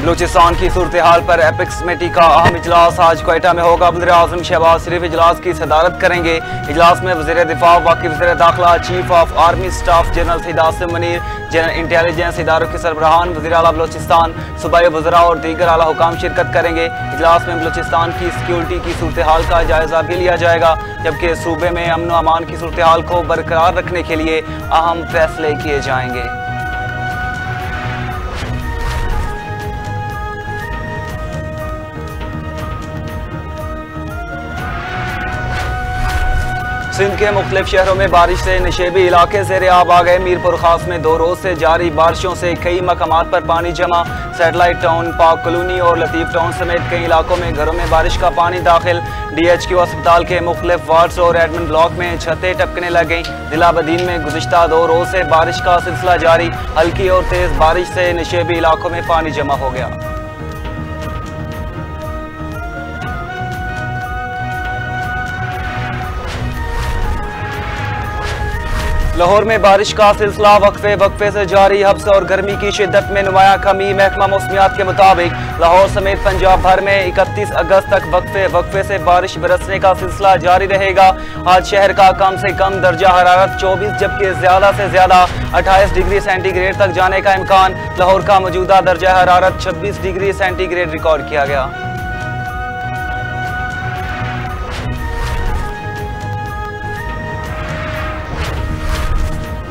बलूचिस्तान की सूरत हाल पर epics committee का अहम इजलास आज क्वेटा में होगा। वज़ीर आज़म शहबाज शरीफ इजलास की सदारत करेंगे। इजलास में वज़ीर दिफा, वकील वज़ीर दाखिला, chief of army staff general Syed Asim Munir, general intelligence इदारों के सरबराहान, वज़ीर आला बलूचिस्तान, सूबाई वज़रा और दीगर आला हुकाम शिरकत करेंगे। इजलास में बलूचिस्तान की सिक्योरिटी की सूरत हाल का जायजा भी लिया जाएगा, जबकि सूबे में अमन व अमान की सूरत हाल को बरकरार रखने के लिए अहम फैसले किए जाएंगे। सिंध के मुख्तलिफ शहरों में बारिश से नशेबी इलाके ज़ेरे आब आ गए। मीरपुर खास में 2 रोज से जारी बारिशों से कई मकामात पर पानी जमा। सैटेलाइट टाउन, पाक कॉलोनी और लतीफ टाउन समेत कई इलाकों में घरों में बारिश का पानी दाखिल। DHQ अस्पताल के मुख्तलिफ वार्ड्स और एडमिन ब्लॉक में छतें टपकने लग गईं। जिला बदीन में गुज़िश्ता 2 रोज से बारिश का सिलसिला जारी। हल्की और तेज बारिश से नशेबी इलाकों में पानी जमा हो गया। लाहौर में बारिश का सिलसिला वक्फे से जारी। हब्स और गर्मी की शिद्दत में नुमाया कमी। महकमा मौसमियात के मुताबिक लाहौर समेत पंजाब भर में 31 अगस्त तक वक्फे से बारिश बरसने का सिलसिला जारी रहेगा। आज शहर का कम से कम दर्जा हरारत 24 जबकि ज्यादा से ज्यादा 28 डिग्री सेंटीग्रेड तक जाने का इम्कान। लाहौर का मौजूदा दर्जा हरारत 26 डिग्री सेंटीग्रेड रिकॉर्ड किया गया।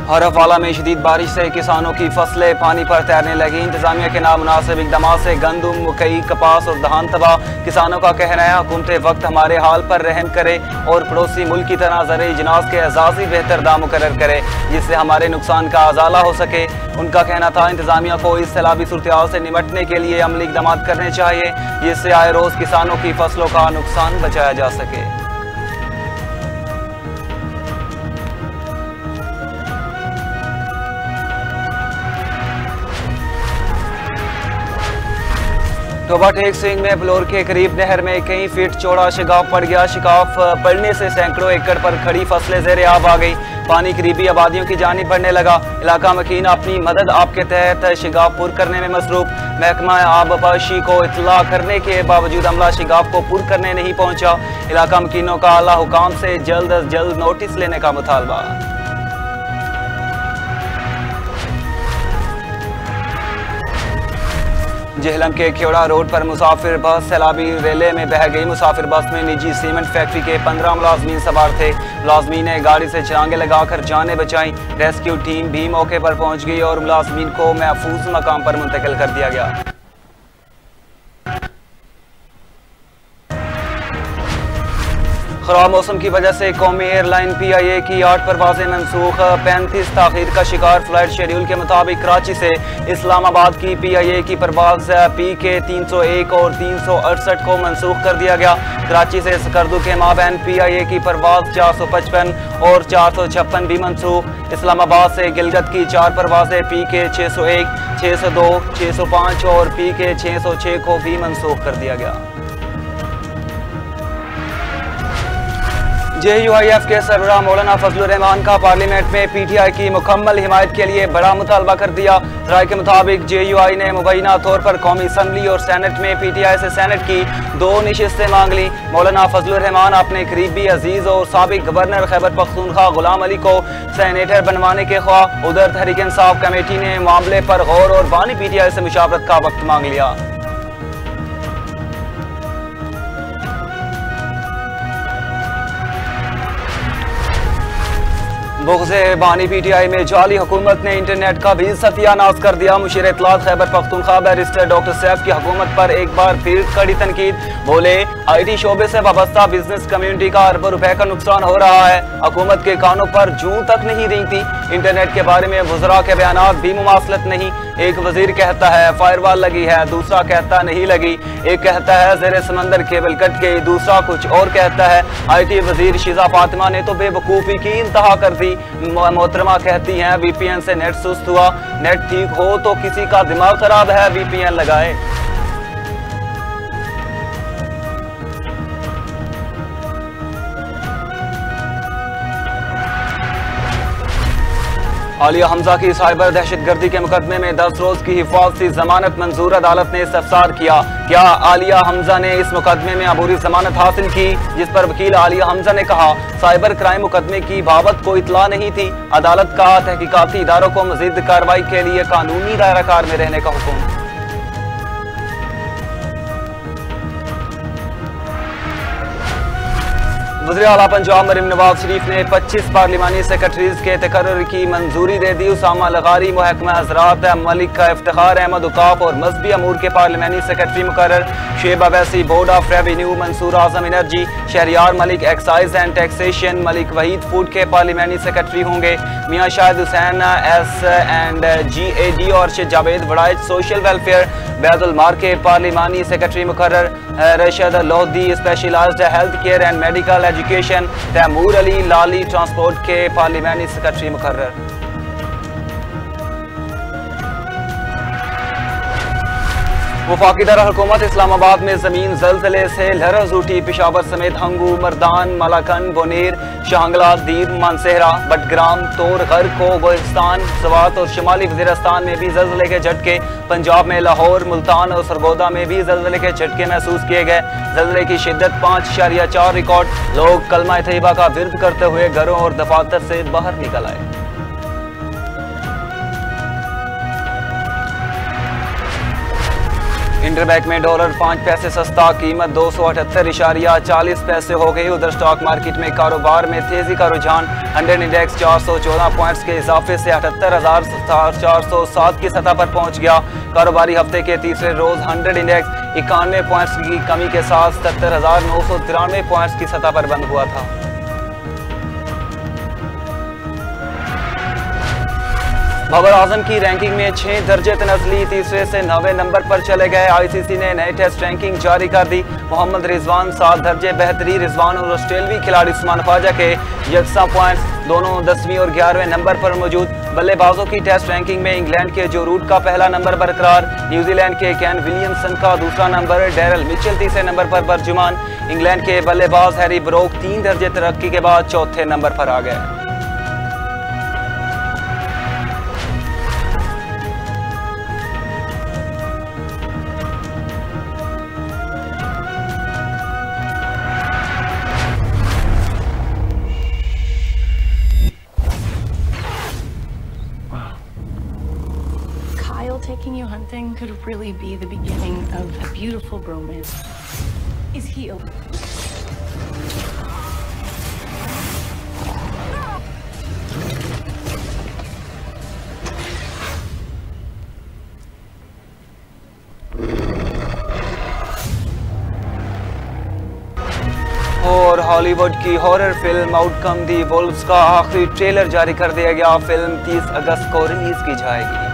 हरफवाला में शदीद बारिश से किसानों की फसलें पानी पर तैरने लगी। इंतजामिया के नामुनासिब इकदाम से गंदम, मकई, कपास और धान तबाह। किसानों का कहना है हुकूमत वक्त हमारे हाल पर रहम करे और पड़ोसी मुल्क की तरह ज़र इजनास के एजाज़ी बेहतर दाम मुकर्रर करे, जिससे हमारे नुकसान का अजाला हो सके। उनका कहना था इंतजामिया को इस सैलाबी सूरत से निपटने के लिए अमली इकदाम करने चाहिए, जिससे आए रोज़ किसानों की फसलों का नुकसान बचाया जा सके। टोबा टेक सिंह में बलोर के करीब नहर में कई फीट चौड़ा शिगाफ पड़ गया। शिगाफ पड़ने से सैकड़ों एकड़ पर खड़ी फसलें ज़ेरे आब आ गई। पानी करीबी आबादियों की जानिब बढ़ने लगा। इलाका मकीन अपनी मदद आपके तहत शिगाफ पुर करने में मसरूफ। महकमा आबपाशी को इत्तला करने के बावजूद अमला शिगाफ को पुर करने नहीं पहुंचा। इलाका मकीनों का आला हुकाम से जल्द अज जल्द नोटिस लेने का मुतालबा। जेहलम के खेड़ा रोड पर मुसाफिर बस सैलाबी रेले में बह गई। मुसाफिर बस में निजी सीमेंट फैक्ट्री के 15 मुलाजमीन सवार थे। मुलाजमीन ने गाड़ी से छलांगे लगाकर जानें बचाई। रेस्क्यू टीम भी मौके पर पहुंच गई और मुलाजमीन को महफूज मकाम पर मुंतकिल कर दिया गया। खराब मौसम की वजह से कौमी एयरलाइन PIA की 8 परवाजें मनसूख। 35 ताखीर का शिकार। फ्लाइट शेड्यूल के मुताबिक कराची से इस्लामाबाद की PIA की परवाज PK 301 और 368 को मनसूख कर दिया गया। कराची से सकर्दू के माबैन PIA की परवाज 455 और 456 भी मनसूख। इस्लामाबाद से गिलगत की 4 परवाजें PK 601, 602, 605 और PK 606 को भी मनसूख कर दिया गया। JUIF के सरबराह मौलाना फजलुर रहमान का पार्लियामेंट में PTI की मुकम्मल हिमायत के लिए बड़ा मुतालबा कर दिया। राय के मुताबिक JUI ने मुबैना तौर पर कौमी असम्बली और सेनेट में PTI से सेनेट की 2 नशिस्तें मांग ली। मौलाना फजलुर रहमान अपने करीबी अजीज और साबिक गवर्नर खैबर पख्तूनख्वा गुलाम अली को सेनेटर बनवाने के ख्वाह। उधर तहरीक इंसाफ कमेटी ने मामले पर गौर और बानी PTI से मुशावरत का वक्त मांग लिया। बुग़्ज़े बानी PTI में जाली हुकूमत ने इंटरनेट का भी सत्यानाश कर दिया। मुशीर इत्तलात खैबर पख्तूनख्वा बैरिस्टर डॉक्टर सैफ की हुकूमत पर एक बार फिर कड़ी तनकीद। बोले IT शोबे से वाबस्ता बिजनेस कम्युनिटी का अरबों रुपए का नुकसान हो रहा है। हुकूमत के कानों पर जूं तक नहीं रेंगती। इंटरनेट के बारे में वज़रा के बयानात भी मुमासलत नहीं। एक वजीर कहता है फायरवॉल लगी है, दूसरा कहता नहीं लगी। एक कहता है ज़ेरे समंदर केबल कट गई, दूसरा कुछ और कहता है। IT वजीर शिजा फातिमा ने तो बेवकूफ़ी की इंतहा कर दी। मोहतरमा कहती हैं VPN से नेट सुस्त हुआ। नेट ठीक हो तो किसी का दिमाग खराब है, VPN लगाए। आलिया हमजा की साइबर दहशतगर्दी के मुकदमे में 10 रोज की हिफाजती जमानत मंजूर। अदालत ने इस्तफसार किया, क्या आलिया हमजा ने इस मुकदमे में अबूरी जमानत हासिल की, जिस पर वकील आलिया हमजा ने कहा साइबर क्राइम मुकदमे की बाबत कोई इतला नहीं थी। अदालत का तहकीकाती इदारों को मजीद कार्रवाई के लिए कानूनी दायराकार में रहने का हुक्म। वज़ीर आला पंजाब मरीम नवाज शरीफ ने 25 पार्लिमानी सेक्रेटरीज के तकर्रुर की मंजूरी दे दी। उसामा लगारी, महकमा हज़रात, मलिक का इफ्तिखार अहमद उकाफ और मजहबी अमूर के पार्लिमानी सेक्रेटरी मुकर्रर। Shoaib Owaisi board of revenue, Mansoor Azam energy, Shahryar Malik excise and taxation, Malik Waheed food के पार्लिमानी सेक्रेटरी होंगे। मियाँ शाहिद हुसैन SNG और शेख जावेद वड़ाइच सोशल वेलफेयर बैतुल माल के पार्लिमानी सेक्रेटरी मुकर्रर। Rashad Lodhi specialised health care and medical education, Taimur Ali Lalli transport के पार्लिमानी सेक्रेटरी मुकर्रर। वफाकी दारुल-हुकूमत इस्लामाबाद में जमीन जल्जले से लरज़ उठी। पेशावर समेत हंगू, मरदान, मलाकन, बोनेर, शांगला, दीर, मानसेहरा, बटग्राम, तोर, गर्को, गोहिस्तान, सवात और शुमाली वज़ीरिस्तान में भी जल्जले के झटके। पंजाब में लाहौर, मुल्तान और सरगोदा में भी जल्जले के झटके महसूस किए गए। जल्जले की शिद्दत 5.4 रिकॉर्ड। लोग कलमा तैयबा का विर्द करते हुए घरों और दफातर से बाहर निकल आए। इंटरबैंक में डॉलर 5 पैसे सस्ता, कीमत 278.40 पैसे हो गई। उधर स्टॉक मार्केट में कारोबार में तेजी का रुझान। 100 इंडेक्स 414 पॉइंट्स के इजाफे से 78,407 की सतह पर पहुंच गया। कारोबारी हफ्ते के तीसरे रोज 100 इंडेक्स 91 पॉइंट्स की कमी के साथ 77,993 पॉइंट्स की सतह पर बंद हुआ था। बाबर आजम की रैंकिंग में 6 दर्जे तनज़ली, तीसरे से 9वें नंबर पर चले गए। ICC ने नई टेस्ट रैंकिंग जारी कर दी। मोहम्मद रिजवान 7 दर्जे बेहतरी। रिजवान और ऑस्ट्रेलवी खिलाड़ी उस्मान ख्वाजा के यकसा पॉइंट्स, दोनों 10वीं और 11वें नंबर पर मौजूद। बल्लेबाजों की टेस्ट रैंकिंग में इंग्लैंड के जो रूट का पहला नंबर बरकरार, न्यूजीलैंड के केन विलियमसन का दूसरा नंबर, डैरल मिचेल तीसरे नंबर पर बरजुमान। इंग्लैंड के बल्लेबाज हैरी ब्रोक 3 दर्जे तरक्की के बाद चौथे नंबर पर आ गए। Taking you hunting could really be the beginning of a beautiful bromance. Is he open? और हॉलीवुड की हॉरर फिल्म आउटकम दी वुल्व्स का आखिरी ट्रेलर जारी कर दिया गया। फिल्म 30 अगस्त को रिलीज की जाएगी।